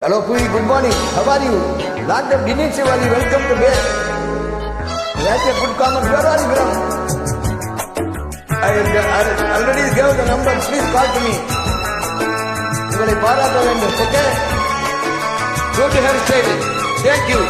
Hello, Pui. Good morning. How are you? Dr. Dinesh Shivali, welcome to bed. That's a good comment. Where are you from? I already gave the number. Please call to me. உங்களை பாராட்ட வேண்டும். Okay? Go to her state. Thank you.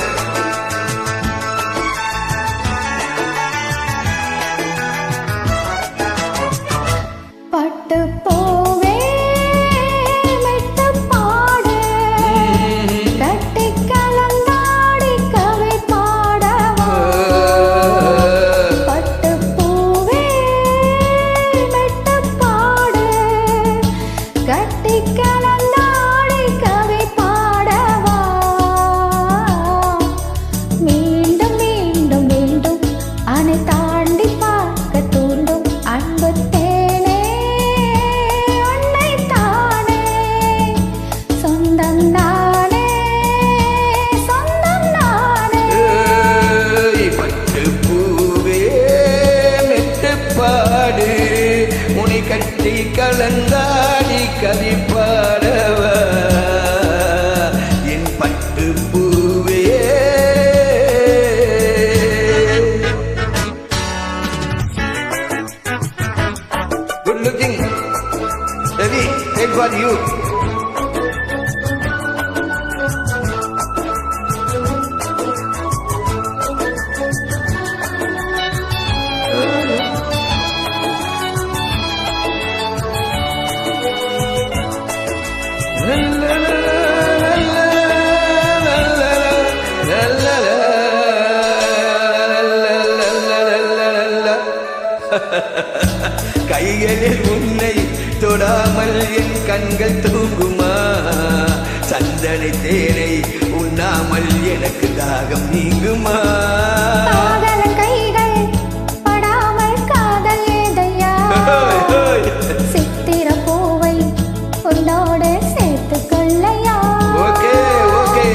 கட்டி கலந்தாடி கவி பாடவா என் பட்டு பூவே Good looking Ravi, take for you கைகளில் உன்னை தொடாமல் என் கண்கள் தூங்குமா சந்தனை தேனை உண்ணாமல் எனக்கு தாகம் நீங்குமா கைகள் படாமல் காதல் ஏதையா சித்திர பூவை உன்னோட சேர்த்து கொள்ளையா ஓகே ஓகே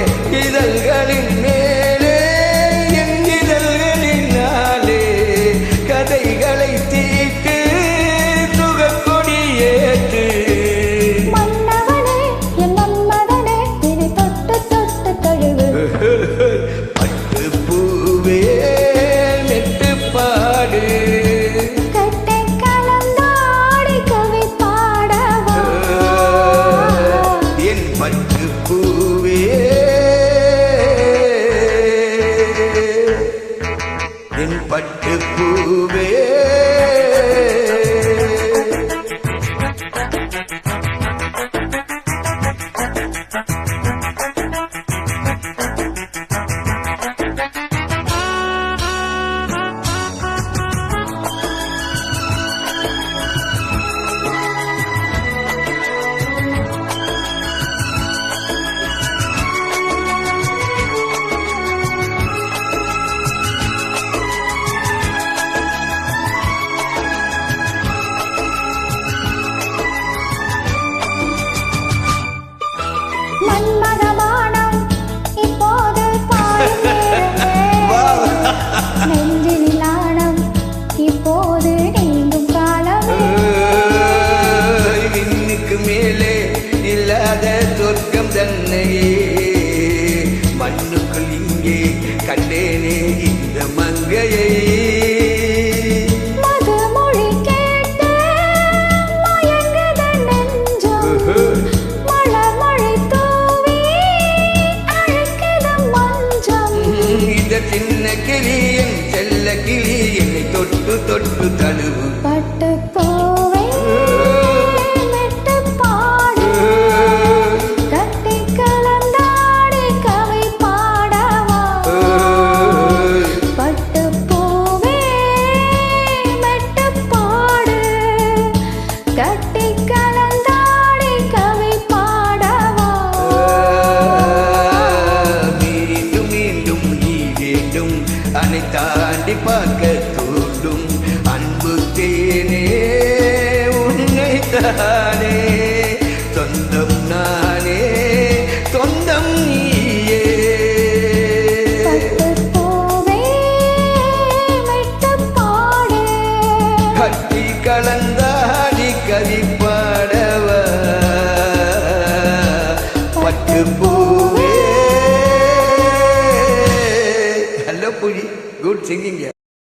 இதழ்களின் மேலே என் இதழ்களினாலே கதைகளை தீட்டு சுகக்கொடி ஏற்று மன்னவனே என் மன்மதனே தினை தொட்டு தொட்டு தழுவு பட்டு பூவே நெட்டு பாடு கட்டை கலந்தாடி கவி பாடவா என் பட்டு பூவே என் பட்டு பூவே மன்மதமானம் இப்போது நெஞ்சில் நாணம் இப்போது நீங்கும் காலமே இன்னுக்கு மேலே இல்லாத சொர்க்கம் தன்னையே மண்ணுக்குள் இங்கே கண்டேனே இந்த மங்கையை மதுமொழி கேட்டு மயங்குத நெஞ்சம் மலர்மழை தூவி அழைக்குத மஞ்சம் இந்த சின்ன கிளியின் செல்ல கிளி என்னை தொட்டு தொட்டு தழுவு பட்டு பூவை மெட்டு பாடு கட்டி கலந்தாடி கவி பாடவா பட்டு பூவே மெட்டு பாடு கட்டி கலந்தாடி கவி பாடவா மீண்டும் மீண்டும் நீ வேண்டும் அழகு பூவே. Hello, Puji. Good singing.